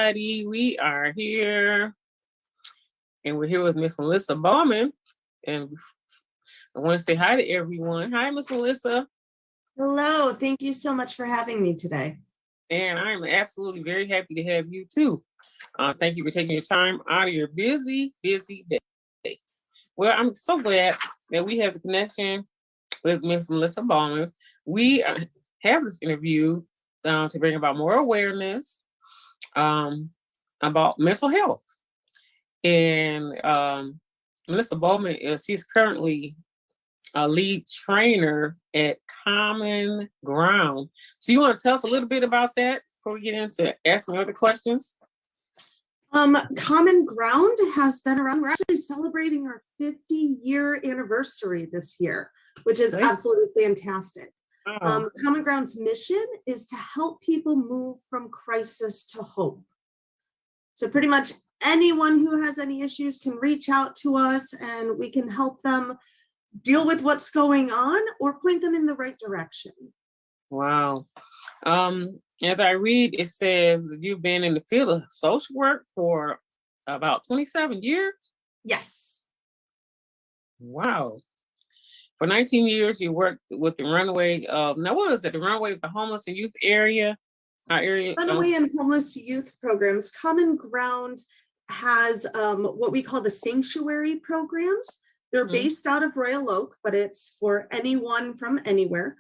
everybody. We are here, and we're here with Miss Melissa Bowman. And I want to say hi to everyone. Hi, Miss Melissa. Hello. Thank you so much for having me today. And I'm absolutely very happy to have you too. Thank you for taking your time out of your busy day. Well, I'm so glad that we have the connection with Miss Melissa Bowman. We have this interview to bring about more awareness about mental health. And Melissa Bowman she's currently a lead trainer at Common Ground. So you want to tell us a little bit about that before we get into asking other questions? Common Ground has been around. We're actually celebrating our 50-year anniversary this year, which is absolutely fantastic. Common Ground's mission is to help people move from crisis to hope. So pretty much anyone who has any issues can reach out to us and we can help them deal with what's going on or point them in the right direction. Wow. As I read, it says that you've been in the field of social work for about 27 years? Yes. Wow. For 19 years, you worked with the Runaway, now what is it, the Runaway with the Homeless and Youth area? Runaway and Homeless Youth programs. Common Ground has what we call the sanctuary programs. They're based out of Royal Oak, but it's for anyone from anywhere.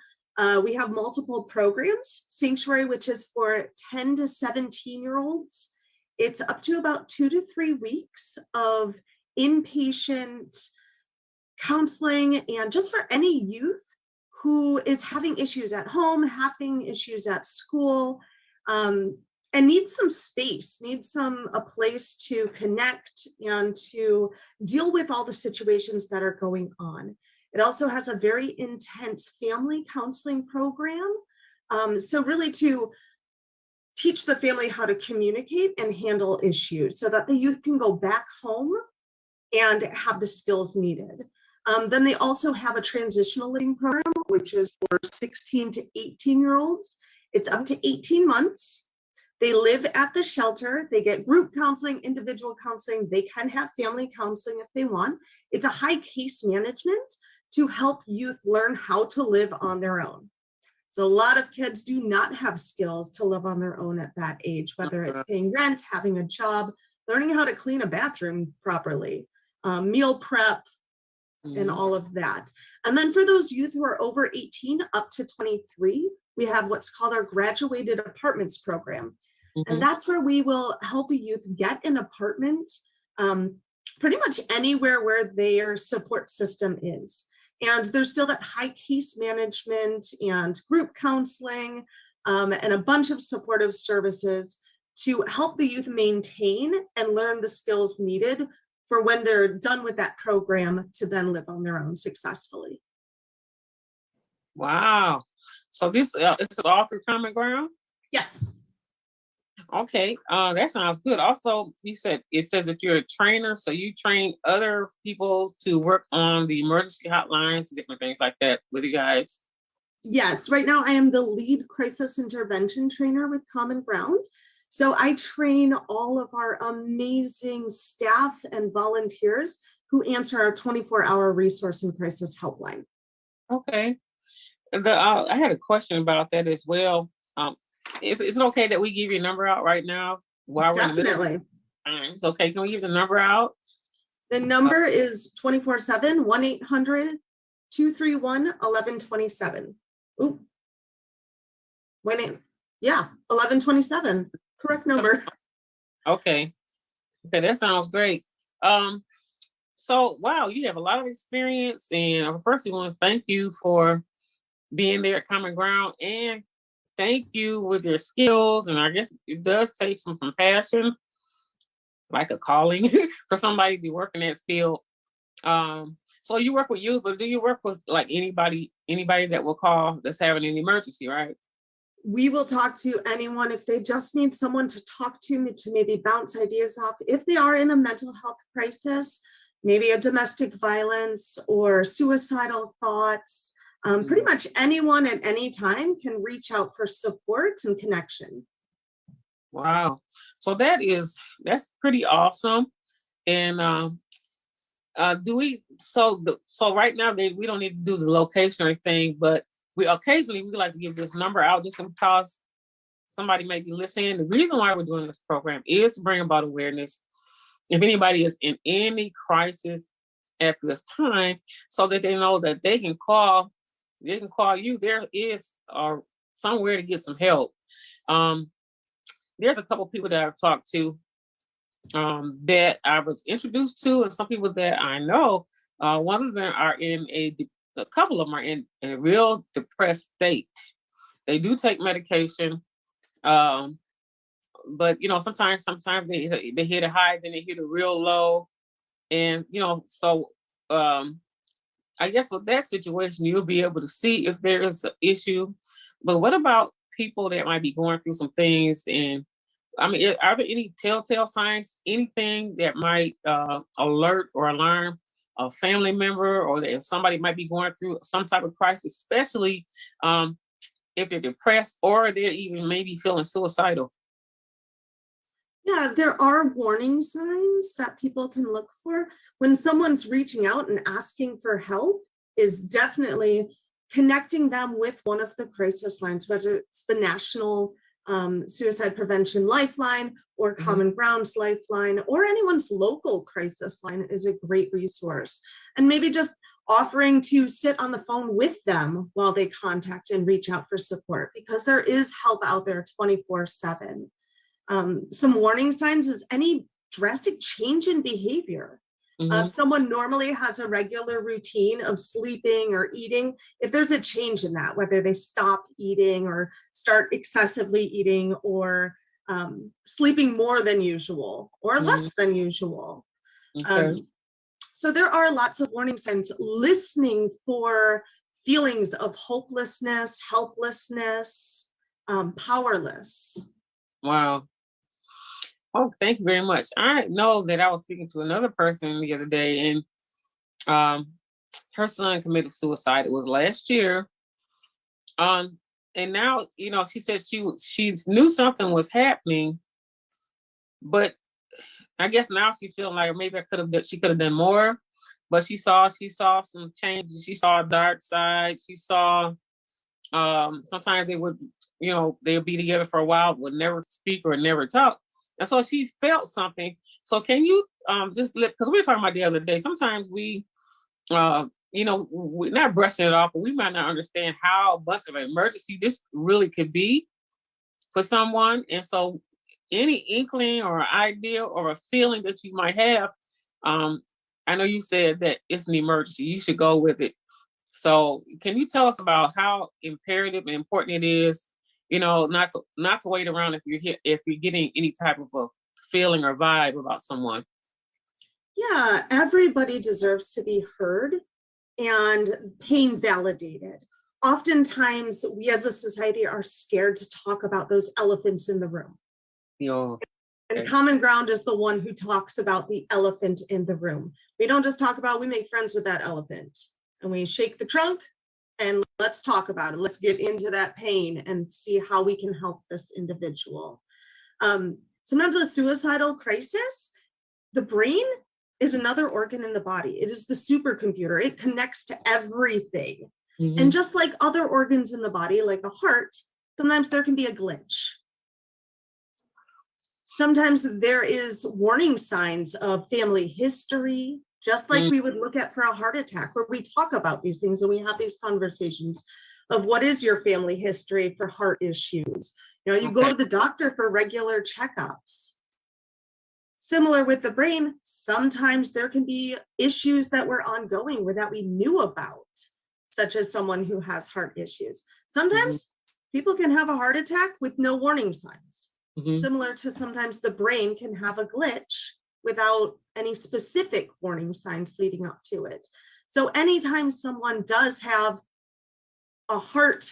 We have multiple programs. Sanctuary, which is for 10 to 17-year-olds. It's up to about 2 to 3 weeks of inpatient counseling and just for any youth who is having issues at home, having issues at school, and needs some space, needs a place to connect and to deal with all the situations that are going on. It also has a very intense family counseling program. So really to teach the family how to communicate and handle issues so that the youth can go back home and have the skills needed. Then they also have a transitional living program, which is for 16 to 18-year-olds. It's up to 18 months. They live at the shelter. They get group counseling, individual counseling. They can have family counseling if they want. It's a high case management to help youth learn how to live on their own. So a lot of kids do not have skills to live on their own at that age, whether it's paying rent, having a job, learning how to clean a bathroom properly, meal prep, and all of that. And then for those youth who are over 18 up to 23, we have what's called our graduated apartments program. And that's where we will help a youth get an apartment pretty much anywhere where their support system is. And there's still that high case management and group counseling and a bunch of supportive services to help the youth maintain and learn the skills needed for when they're done with that program to then live on their own successfully. Wow. So this is all through Common Ground? Yes. Okay, that sounds good. Also, it says that you're a trainer, so you train other people to work on the emergency hotlines and different things like that with you guys. Yes, right now I am the lead crisis intervention trainer with Common Ground. So I train all of our amazing staff and volunteers who answer our 24-hour resource and crisis helpline. Okay. I had a question about that as well. Is it okay that we give your number out right now while we're Definitely. in the middle? It's okay. Can we give the number out? The number is 24/7, 1-800-231-1127. Ooh. Yeah, 1127. Correct number. Okay, that sounds great. So wow, you have a lot of experience, and first we want to thank you for being there at Common Ground, and thank you with your skills. And I guess it does take some compassion, like a calling, for somebody to work in that field. So you work with youth, but do you work with like anybody that will call that's having an emergency, right? We will talk to anyone if they just need someone to talk to maybe bounce ideas off. If they are in a mental health crisis, maybe a domestic violence or suicidal thoughts, pretty much anyone at any time can reach out for support and connection. Wow. So that's pretty awesome. And do we so right now we don't need to do the location or anything, but we occasionally we like to give this number out just because somebody may be listening. The reason why we're doing this program is to bring about awareness if anybody is in any crisis at this time, so that they know that they can call you. There is somewhere to get some help. Um, there's a couple people that I've talked to that I was introduced to, and some people that I know. One of them are in a couple of them are in a real depressed state. They do take medication, but sometimes they hit a high, then they hit a real low, and so I guess with that situation, you'll be able to see if there is an issue. But what about people that might be going through some things? And I mean, are there any telltale signs, anything that might alert or alarm a family member, or that if somebody might be going through some type of crisis, especially if they're depressed or they're even maybe feeling suicidal? Yeah, there are warning signs that people can look for. When someone's reaching out and asking for help, is definitely connecting them with one of the crisis lines, whether it's the National Suicide Prevention Lifeline or Common Ground's Lifeline, or anyone's local crisis line is a great resource. And maybe just offering to sit on the phone with them while they contact and reach out for support, because there is help out there 24/7. Some warning signs is any drastic change in behavior. If someone normally has a regular routine of sleeping or eating, if there's a change in that, whether they stop eating or start excessively eating, or sleeping more than usual or less than usual. Okay. So there are lots of warning signs. Listening for feelings of hopelessness, helplessness, powerless. Wow. Oh, thank you very much. I know that I was speaking to another person the other day, and her son committed suicide. It was last year. And now, she said she knew something was happening, but I guess now she's feeling like maybe she could have done more. But she saw some changes. She saw a dark side. She saw sometimes they would, they'll be together for a while, would never speak or never talk. And so she felt something. So can you because we were talking about the other day, sometimes we're not brushing it off, but we might not understand how much of an emergency this really could be for someone. And so any inkling or idea or a feeling that you might have, I know you said that it's an emergency, you should go with it. So can you tell us about how imperative and important it is, not to wait around if you're getting any type of a feeling or vibe about someone? Yeah, everybody deserves to be heard and pain validated. Oftentimes, we as a society are scared to talk about those elephants in the room. Okay. And Common Ground is the one who talks about the elephant in the room. We don't just talk about, we make friends with that elephant and we shake the trunk and let's talk about it. Let's get into that pain and see how we can help this individual. Sometimes a suicidal crisis, the brain is another organ in the body. It is the supercomputer. It connects to everything. And just like other organs in the body, like a heart, sometimes there can be a glitch. Sometimes there is warning signs of family history, just like we would look at for a heart attack, where we talk about these things and we have these conversations of what is your family history for heart issues. You go to the doctor for regular checkups. Similar with the brain, sometimes there can be issues that were ongoing or that we knew about, such as someone who has heart issues. Sometimes people can have a heart attack with no warning signs. Similar to sometimes the brain can have a glitch without any specific warning signs leading up to it. So anytime someone does have a heart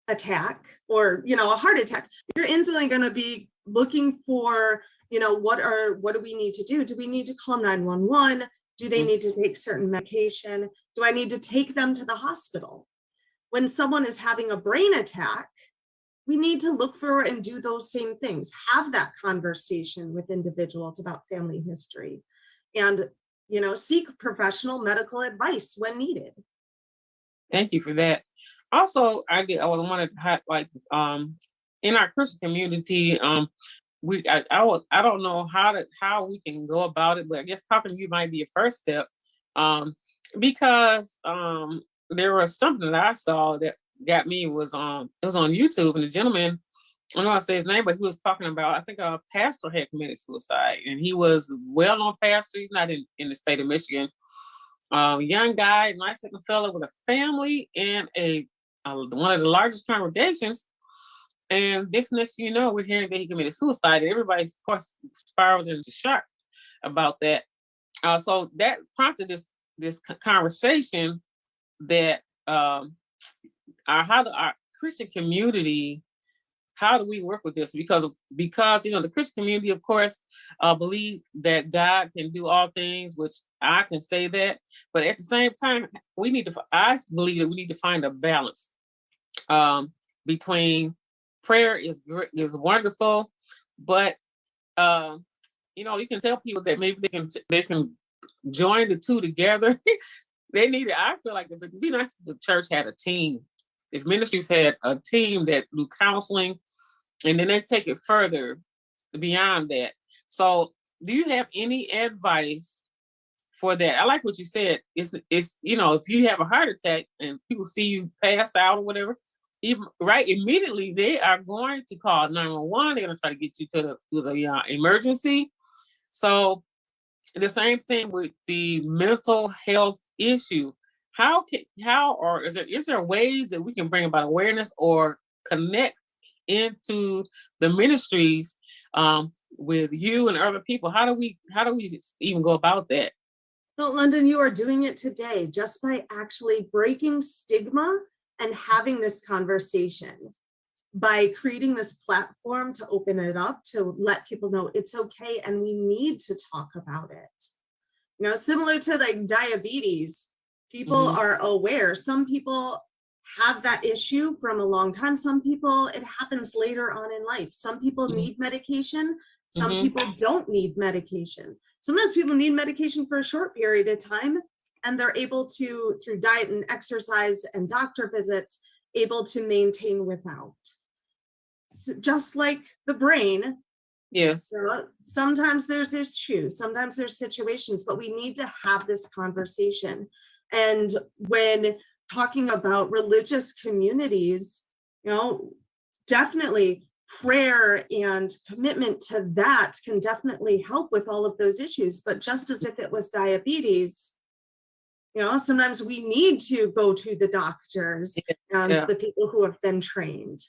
attack or, a heart attack, you're instantly going to be looking for, what do we need to do? Do we need to call 911? Do they need to take certain medication? Do I need to take them to the hospital? When someone is having a brain attack, we need to look for and do those same things. Have that conversation with individuals about family history, and seek professional medical advice when needed. Thank you for that. Also, I wanted to highlight in our Christian community, I don't know how we can go about it, but I guess talking to you might be a first step. Because there was something that I saw that got me, it was on YouTube, and the gentleman, I don't know how to say his name, but he was talking about, I think a pastor had committed suicide, and he was a well-known pastor. He's not in the state of Michigan. Young guy, nice looking fellow with a family and one of the largest congregations. And next thing you know, we're hearing that he committed suicide. And everybody's, of course, spiraled into shock about that. So that prompted this conversation that our Christian community, how do we work with this? Because the Christian community, of course, believe that God can do all things, which I can say that. But at the same time, I believe that we need to find a balance between prayer is wonderful, but you can tell people that maybe they can join the two together. They need it. I feel like it'd be nice if the church had a team. If ministries had a team that do counseling, and then they take it further beyond that. So, do you have any advice for that? I like what you said. It's if you have a heart attack and people see you pass out or whatever, immediately they are going to call 911. They're going to try to get you to the emergency. So the same thing with the mental health issue. Is there ways that we can bring about awareness or connect into the ministries with you and other people? How do we even go about that? Well, Londen, you are doing it today just by actually breaking stigma and having this conversation, by creating this platform to open it up, to let people know it's okay and we need to talk about it. Similar to like diabetes, people are aware. Some people have that issue from a long time. Some people, it happens later on in life. Some people need medication. Some people don't need medication. Sometimes people need medication for a short period of time, and they're able to, through diet and exercise and doctor visits, able to maintain without. So just like the brain. Yes. Sometimes there's issues, sometimes there's situations, but we need to have this conversation. And when talking about religious communities, definitely prayer and commitment to that can definitely help with all of those issues. But just as if it was diabetes, sometimes we need to go to the doctors and the people who have been trained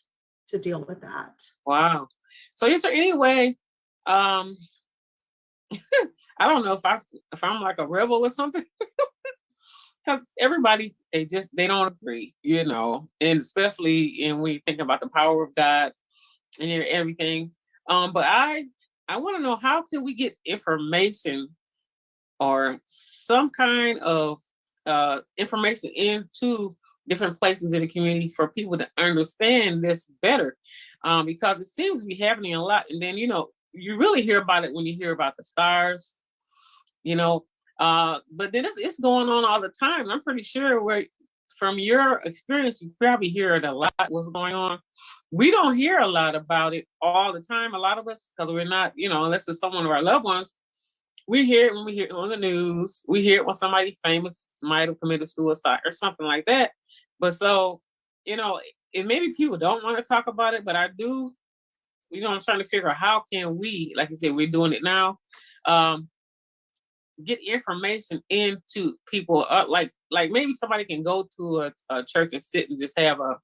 to deal with that. Wow. So is there any way, I don't know if I'm like a rebel or something, because everybody, they don't agree, and especially when you think about the power of God and everything. But I want to know, how can we get information or some kind of information into different places in the community for people to understand this better, because it seems to be happening a lot. And then you really hear about it when you hear about the stars, but then it's going on all the time. I'm pretty sure from your experience, you probably hear it a lot, what's going on. We don't hear a lot about it all the time, a lot of us, because we're not, unless it's someone of our loved ones. We hear it when we hear it on the news. We hear it when somebody famous might have committed suicide or something like that. But so, and maybe people don't want to talk about it, but I do, I'm trying to figure out how can we, like you said, we're doing it now, get information into people, like maybe somebody can go to a church and sit and just have a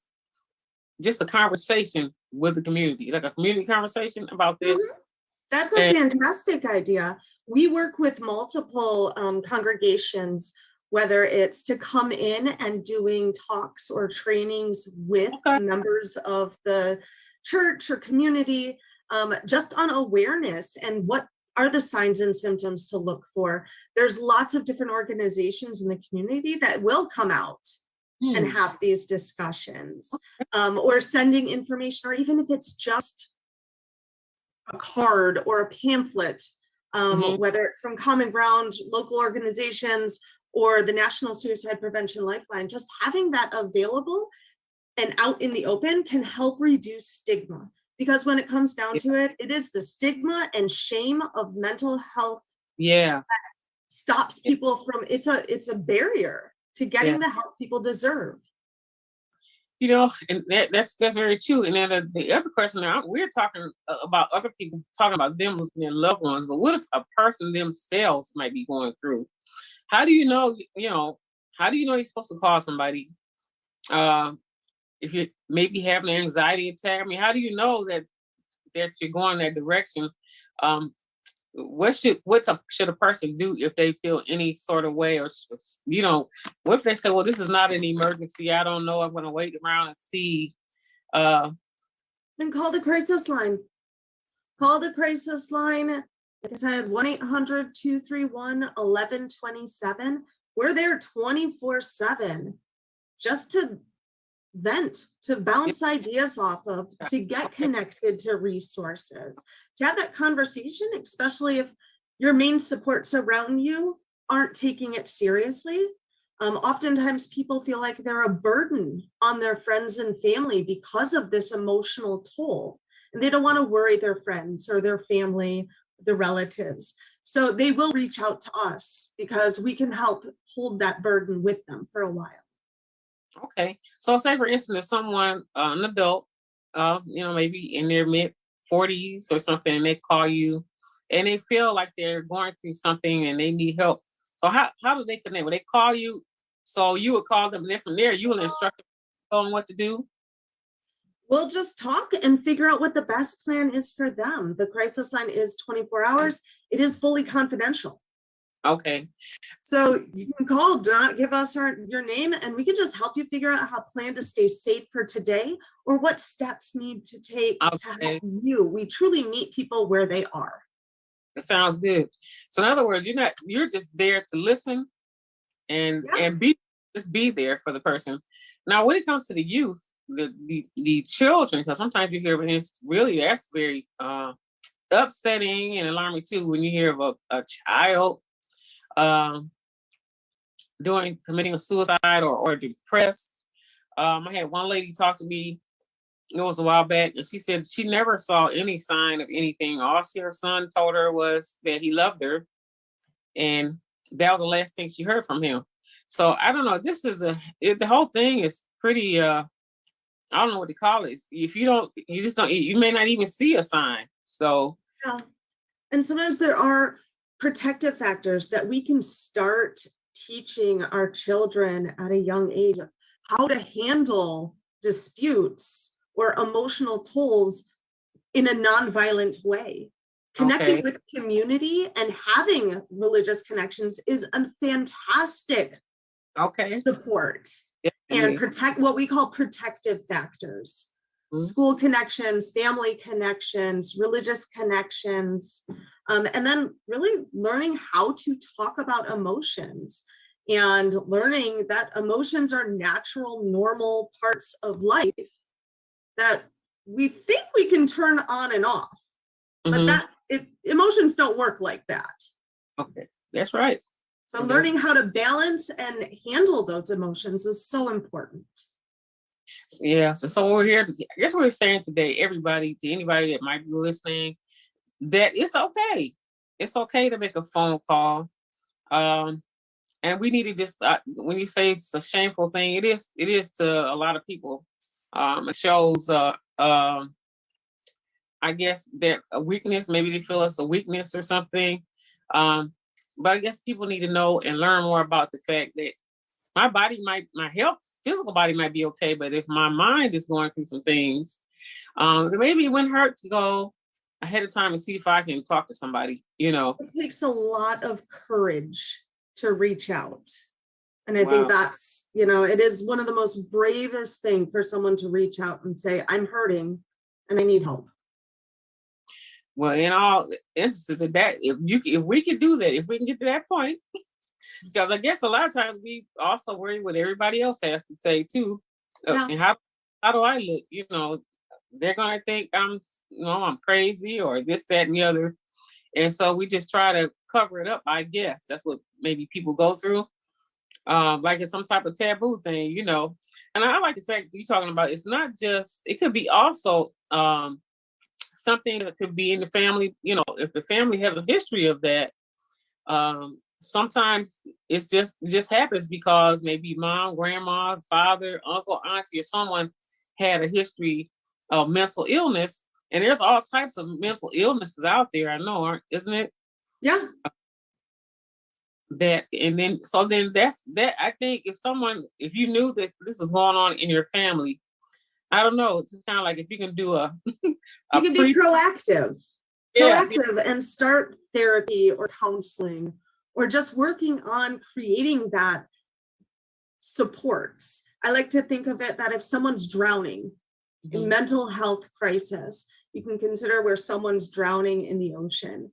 conversation with the community, like a community conversation about this. That's a fantastic idea. We work with multiple congregations, whether it's to come in and doing talks or trainings with members of the church or community, just on awareness and what are the signs and symptoms to look for. There's lots of different organizations in the community that will come out and have these discussions, or sending information, or even if it's just a card or a pamphlet, whether it's from Common Ground, local organizations, or the National Suicide Prevention Lifeline, just having that available and out in the open can help reduce stigma. Because when it comes down to it, it is the stigma and shame of mental health that stops people from, it's a barrier to getting the help people deserve. And that's very true. And then the other question, we're talking about other people, talking about them losing their loved ones, but what if a person themselves might be going through? How do you know, how do you know you're supposed to call somebody? If you maybe having an anxiety attack, how do you know that you're going that direction? What should a person do if they feel any sort of way, or what if they say, well, this is not an emergency, I don't know, I'm going to wait around and see? Then call the crisis line. Call the crisis line. Like I said, 1-800-231-1127. We're there 24/7 just to vent, to bounce ideas off of, to get connected to resources, to have that conversation, especially if your main supports around you aren't taking it seriously. Oftentimes people feel like they're a burden on their friends and family because of this emotional toll, and they don't want to worry their friends or their family, their relatives. So they will reach out to us because we can help hold that burden with them for a while. Okay. So say for instance, if someone, an adult, maybe in their mid-40s or something, and they call you and they feel like they're going through something and they need help. So how do they connect? Will they call you? So you would call them, and then from there you will instruct them on what to do? We'll just talk and figure out what the best plan is for them. The crisis line is 24 hours. It is fully confidential. Okay. So you can call, do not give us your name, and we can just help you figure out how to plan to stay safe for today, or what steps need to take to help you. We truly meet people where they are. That sounds good. So in other words, you're just there to listen and be there for the person. Now, when it comes to the youth, the children, because sometimes you hear, and it's really, that's very upsetting and alarming too, when you hear of a child committing a suicide or depressed. I had one lady talk to me, it was a while back, and she said she never saw any sign of anything. All her son told her was that he loved her, and that was the last thing she heard from him. So I don't know, this is the whole thing is pretty, I don't know what to call it. If you may not even see a sign. So and sometimes there are protective factors that we can start teaching our children at a young age of how to handle disputes or emotional tolls in a nonviolent way. Connecting with community and having religious connections is a fantastic support. And protect what we call protective factors. School connections, family connections, religious connections, and then really learning how to talk about emotions and learning that emotions are natural, normal parts of life that we think we can turn on and off, but emotions don't work like that. Okay, that's right. So learning how to balance and handle those emotions is so important. Yeah, so we're here. I guess we're saying today, to anybody that might be listening, that it's okay. It's okay to make a phone call. And we need to just, when you say it's a shameful thing, it is to a lot of people. It shows, I guess, that a weakness, maybe they feel it's a weakness or something. But I guess people need to know and learn more about the fact that my physical body might be okay, but if my mind is going through some things, maybe it wouldn't hurt to go ahead of time and see if I can talk to somebody, It takes a lot of courage to reach out. And I think that's, it is one of the most bravest thing for someone to reach out and say, I'm hurting and I need help. Well, in all instances of that, if we could do that, if we can get to that point, Because I guess a lot of times we also worry what everybody else has to say too. And how do I look? You know, they're gonna think I'm crazy or this, that, and the other. And so we just try to cover it up, I guess. That's what maybe people go through. Like it's some type of taboo thing, you know. And I like the fact that you're talking about it's not just, it could be also something that could be in the family, you know, if the family has a history of that. Sometimes it just happens because maybe mom, grandma, father, uncle, auntie, or someone had a history of mental illness. And there's all types of mental illnesses out there, I know, isn't it? Yeah. That, and then that's that. I think if you knew that this was going on in your family, I don't know, it's kind of like if you can do you can be proactive and start therapy or counseling, or just working on creating that support. I like to think of it that if someone's drowning in mental health crisis, you can consider where someone's drowning in the ocean.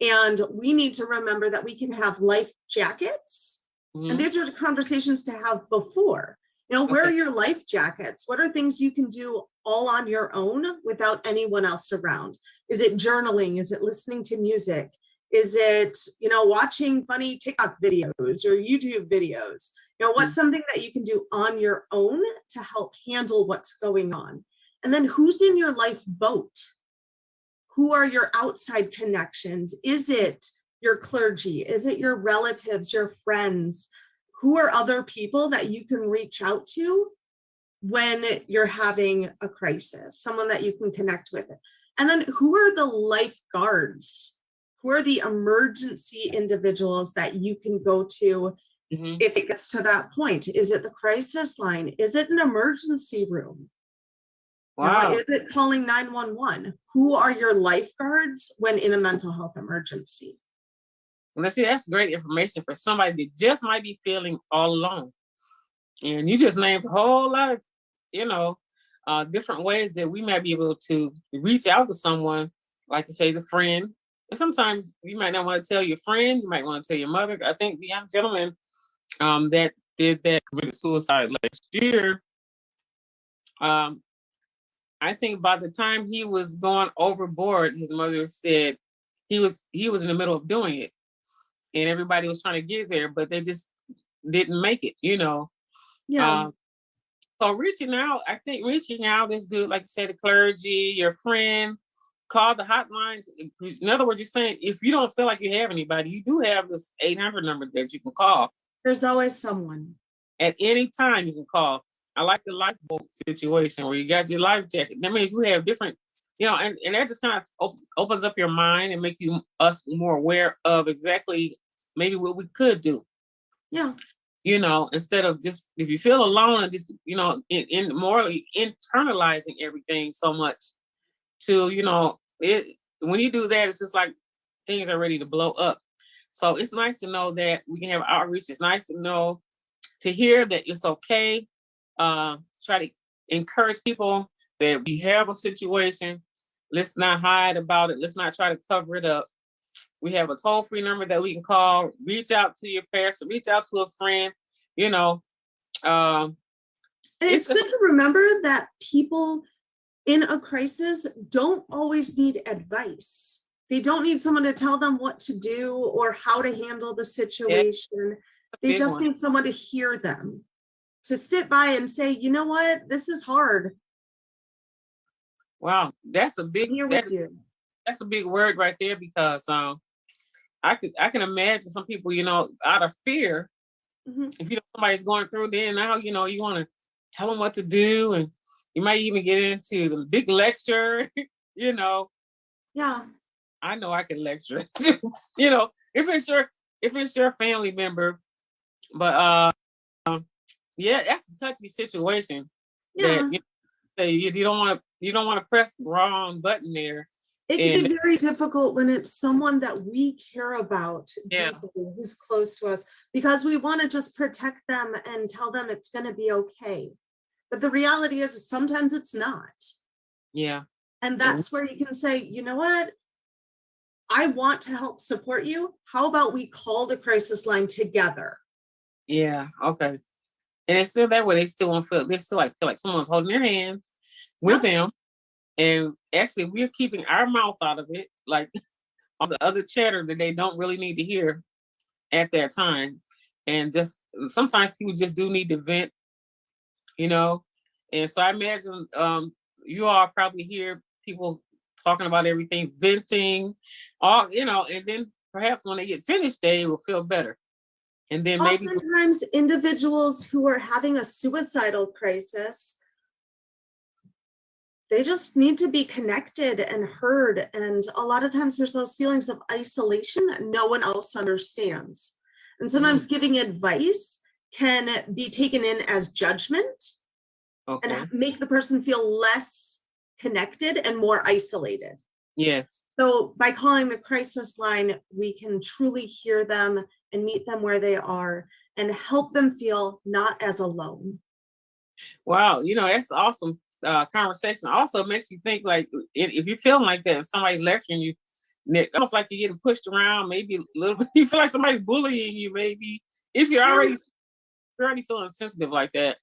And we need to remember that we can have life jackets. And these are conversations to have before. You know, where are your life jackets? What are things you can do all on your own without anyone else around? Is it journaling? Is it listening to music? Is it, you know, watching funny TikTok videos or YouTube videos? You know, what's something that you can do on your own to help handle what's going on? And then who's in your life boat? Who are your outside connections? Is it your clergy? Is it your relatives, your friends? Who are other people that you can reach out to when you're having a crisis? Someone that you can connect with. And then who are the lifeguards? Who are the emergency individuals that you can go to if it gets to that point? Is it the crisis line? Is it an emergency room? Wow. Is it calling 911? Who are your lifeguards when in a mental health emergency? Let's see, that's great information for somebody that just might be feeling all alone. And you just named a whole lot of, you know, different ways that we might be able to reach out to someone, like you say, the friend. And sometimes you might not want to tell your friend, you might want to tell your mother. I think the young gentleman that committed suicide last year, I think by the time he was going overboard, his mother said he was in the middle of doing it. And everybody was trying to get there, but they just didn't make it, you know. Yeah. So reaching out is good. Like you said, the clergy, your friend, call the hotlines. In other words, you're saying if you don't feel like you have anybody, you do have this 800 number that you can call. There's always someone. At any time you can call. I like the lifeboat situation where you got your life jacket. That means you have different, you know, and that just kind of opens up your mind and make us more aware of exactly maybe what we could do. Yeah. You know, instead of just, if you feel alone and just, you know, in morally internalizing everything so much to, you know, when you do that, it's just like things are ready to blow up. So it's nice to know that we can have outreach. It's nice to hear that it's okay. Try to encourage people that we have a situation. Let's not hide about it. Let's not try to cover it up. We have a toll-free number that we can call. Reach out to your pastor. Reach out to a friend. You know, and it's good to remember that people in a crisis don't always need advice. They don't need someone to tell them what to do or how to handle the situation. They just need someone to hear them, to sit by and say, you know what, this is hard. Wow, that's a big word right there, because I can imagine some people, you know, out of fear, if you know somebody's going through, then now you know you want to tell them what to do, and you might even get into the big lecture, you know. Yeah, I know I can lecture, you know, if it's your family member, but yeah, that's a touchy situation. Yeah, that you don't want to press the wrong button there. It can be very difficult when it's someone that we care about deeply, who's close to us, because we want to just protect them and tell them it's going to be okay. But the reality is sometimes it's not. Yeah. And that's where you can say, you know what? I want to help support you. How about we call the crisis line together? Yeah. Okay. And it's still that way. They still won't feel. They still feel like someone's holding their hands with them. And actually, we're keeping our mouth out of it, like all the other chatter that they don't really need to hear at that time. And just sometimes people just do need to vent, you know. And so I imagine you all probably hear people talking about everything, venting, all, and then perhaps when they get finished, they will feel better. And then maybe oftentimes individuals who are having a suicidal crisis, they just need to be connected and heard. And a lot of times there's those feelings of isolation that no one else understands. And sometimes giving advice can be taken in as judgment and make the person feel less connected and more isolated. Yes. So by calling the crisis line, we can truly hear them and meet them where they are and help them feel not as alone. Wow, that's awesome conversation. Also makes you think, like, if you're feeling like that, somebody's lecturing you, almost like you're getting pushed around, maybe a little bit, you feel like somebody's bullying you, maybe, if you're already feeling sensitive like that,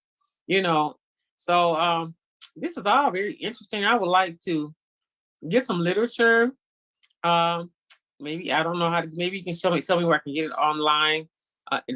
So this is all very interesting. I would like to get some literature. Maybe, I don't know how to, maybe you can tell me where I can get it online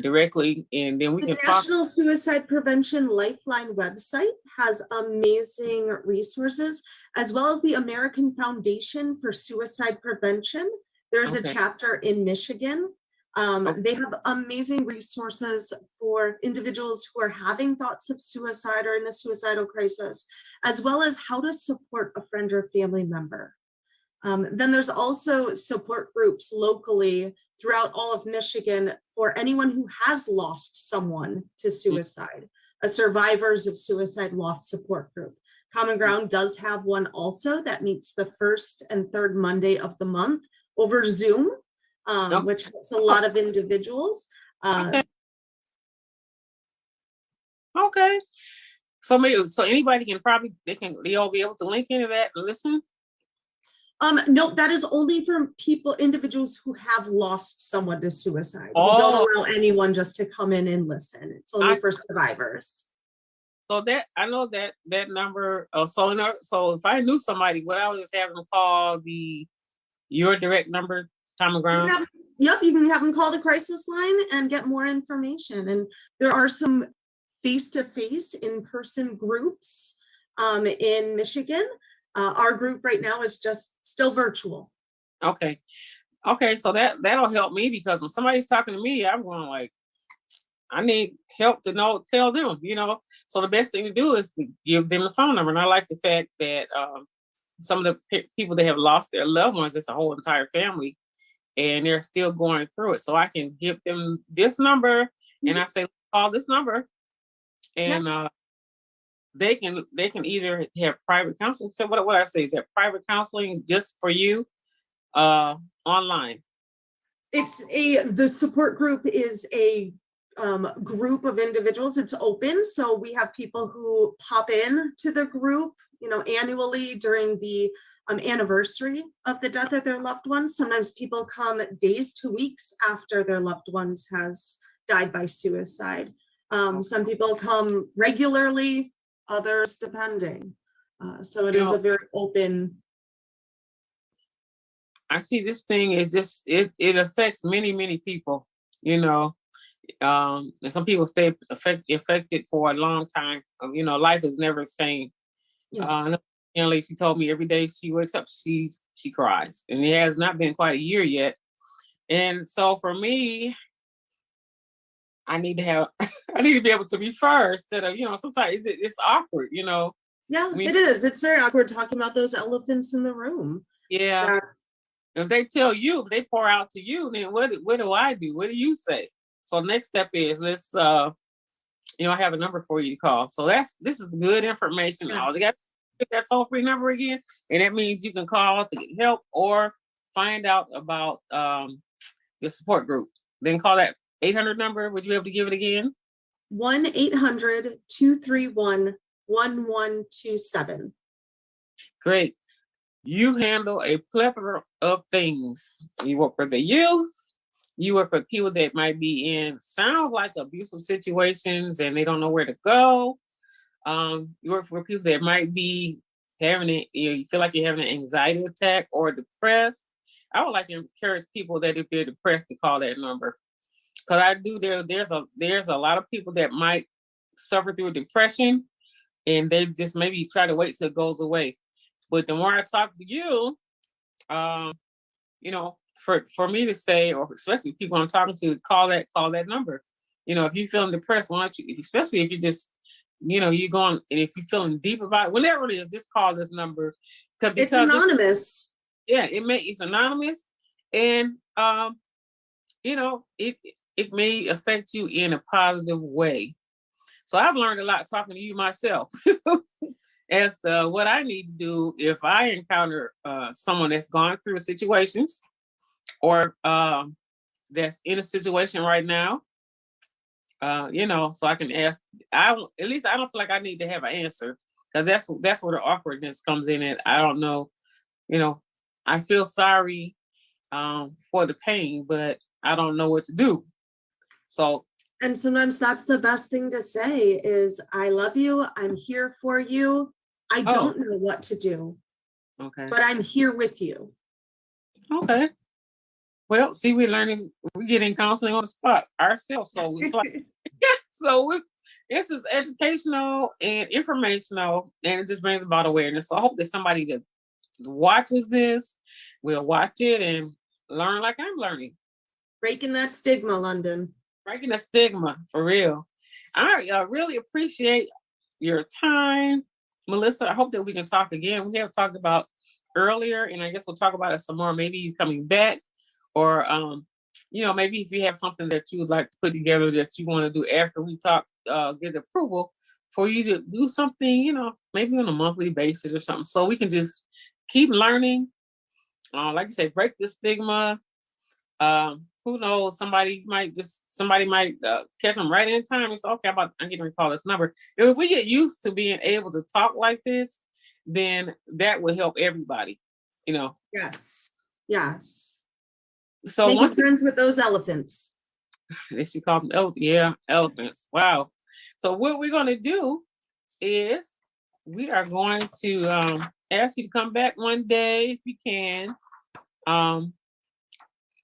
directly, and then we can talk. The National Suicide Prevention Lifeline website has amazing resources, as well as the American Foundation for Suicide Prevention. There's a chapter in Michigan. They have amazing resources for individuals who are having thoughts of suicide or in a suicidal crisis, as well as how to support a friend or family member. Then there's also support groups locally throughout all of Michigan for anyone who has lost someone to suicide, a Survivors of Suicide Loss support group. Common Ground does have one also that meets the first and third Monday of the month over Zoom, which helps a lot of individuals. Okay. So anybody can probably, they all be able to link into that and listen? No, that is only for individuals who have lost someone to suicide. We don't allow anyone just to come in and listen. It's only for survivors. So that, I know that number. So if I knew somebody, would I just have them call your direct number, Common Ground? Yep, you can have them call the crisis line and get more information. And there are some face-to-face, in-person groups in Michigan. Our group right now is just still virtual. Okay, so that'll help me, because when somebody's talking to me, I'm going like, I need help to tell them, So the best thing to do is to give them the phone number. And I like the fact that some of the people that have lost their loved ones, it's a whole entire family, and they're still going through it. So I can give them this number, and I say, call this number, and they can either have private counseling. So what I say is that private counseling just for you online. The support group is a group of individuals. It's open, so we have people who pop in to the group, annually during the anniversary of the death of their loved ones. Sometimes people come days to weeks after their loved ones has died by suicide. Some people come regularly, others depending. So it is a very open. I see this thing is just, it affects many, many people, and some people stay affected for a long time. Life is never the same. She told me every day she wakes up, she cries, and it has not been quite a year yet. And so for me, I need to be able to refer instead of, sometimes it's awkward, Yeah, it is. It's very awkward talking about those elephants in the room. Yeah. If they tell you, if they pour out to you, then what do I do? What do you say? So next step is, let's, I have a number for you to call. So this is good information. All they got to get that toll-free number again, and that means you can call to get help or find out about the support group. Then call that 800 number. Would you be able to give it again? 1-800-231-1127. Great. You handle a plethora of things. You work for the youth. You work for people that might be in, sounds like abusive situations and they don't know where to go. You work for people that might be having it, you feel like you're having an anxiety attack or depressed. I would like to encourage people that if they're depressed to call that number. Because I do there's a lot of people that might suffer through depression and they just maybe try to wait till it goes away. But the more I talk to you, um, for me to say, or especially people I'm talking to, call that number. If you're feeling depressed, why don't you, especially if you just, you're going, and if you're feeling deep about it, whatever it is, just call this number. Because it's anonymous. It's anonymous, and it may affect you in a positive way. So I've learned a lot talking to you myself as to what I need to do if I encounter someone that's gone through situations or that's in a situation right now. So I can ask. At least I don't feel like I need to have an answer, because that's where the awkwardness comes in. And I don't know. I feel sorry for the pain, but I don't know what to do. So. And sometimes that's the best thing to say is, I love you. I'm here for you. I don't know what to do. Okay. But I'm here with you. Okay. Well, see, we're getting counseling on the spot ourselves. So it's like, this is educational and informational, and it just brings about awareness. So I hope that somebody that watches this will watch it and learn like I'm learning. Breaking that stigma, London. Breaking the stigma, for real. I really appreciate your time, Melissa. I hope that we can talk again. We have talked about earlier, and I guess we'll talk about it some more. Maybe you coming back, or maybe if you have something that you would like to put together that you want to do after we talk, get approval for you to do something, maybe on a monthly basis or something, so we can just keep learning. Like you say, break the stigma. Who knows? Somebody might catch them right in time. It's okay. I'm getting to recall this number. If we get used to being able to talk like this, then that will help everybody. Yes. Yes. So making friends with those elephants. She calls them elephants. Wow. So what we're going to do is we are going to ask you to come back one day if you can.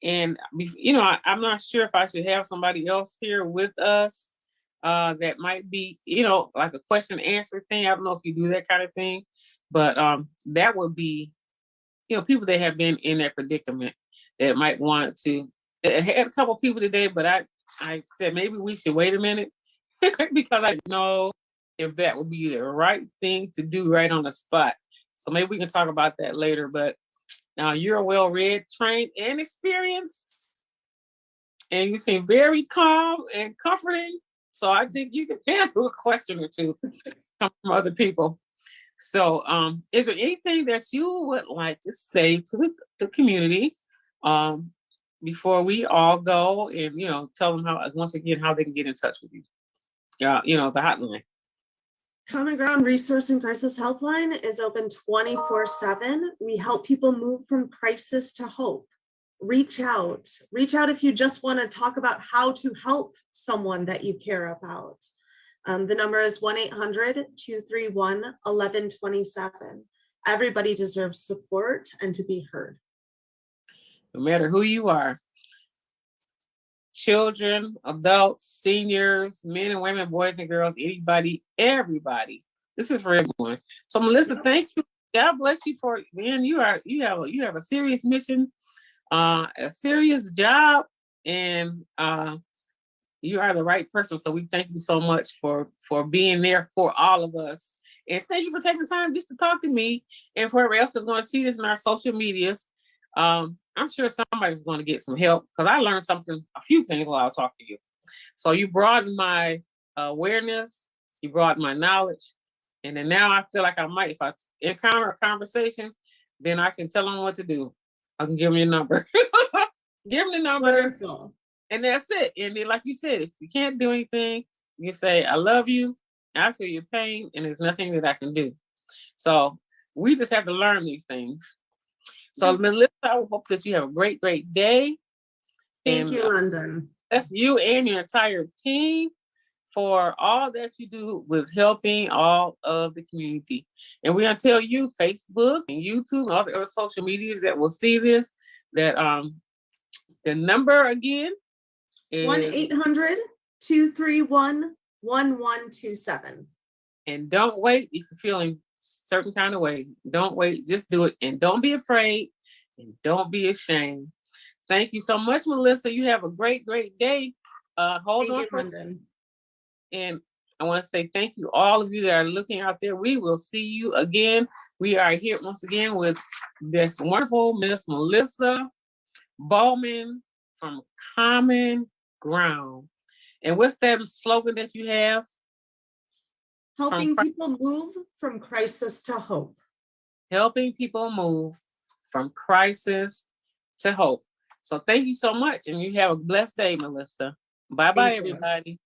And I'm not sure if I should have somebody else here with us that might be, like a question and answer thing. I don't know if you do that kind of thing, but that would be, people that have been in that predicament that might want to. I had a couple people today, but I said maybe we should wait a minute because I don't know if that would be the right thing to do right on the spot. So maybe we can talk about that later, but now you're well-read, trained, and experienced, and you seem very calm and comforting. So I think you can handle a question or two from other people. So is there anything that you would like to say to the community before we all go and, tell them once again, how they can get in touch with you? The hotline. Common Ground Resource and Crisis Helpline is open 24/7. We help people move from crisis to hope. Reach out if you just want to talk about how to help someone that you care about. The number is 1-800-231-1127. Everybody deserves support and to be heard. No matter who you are. Children, adults, seniors, men and women, boys and girls, anybody, everybody. This is for everyone. So Melissa, thank you. God bless you for, man, you have a serious mission, a serious job, and you are the right person. So we thank you so much for being there for all of us. And thank you for taking time just to talk to me and for whoever else is going to see this in our social medias. I'm sure somebody's going to get some help because I learned a few things while I was talking to you. So you broadened my awareness, you broadened my knowledge, and then now I feel like I might, if I encounter a conversation, then I can tell them what to do. I can give them your number. Give them the number. Wonderful. And that's it. And then, like you said, if you can't do anything, you say, I love you, I feel your pain, and there's nothing that I can do. So We just have to learn these things. So, Melissa, I hope that you have a great, great day. Thank you, London. That's you and your entire team for all that you do with helping all of the community. And we're going to tell you, Facebook and YouTube and all the other social medias that will see this, that the number again is 1-800-231-1127. And don't wait if you're feeling certain kind of way. Don't wait, just do it. And don't be afraid and don't be ashamed. Thank you so much, Melissa. You have a great, great day. Hold on. London. And I want to say thank you, all of you that are looking out there. We will see you again. We are here once again with this wonderful Miss Melissa Bowman from Common Ground. And what's that slogan that you have? Helping people move from crisis to hope. Helping people move from crisis to hope. So thank you so much. And you have a blessed day, Melissa. Bye-bye, everybody.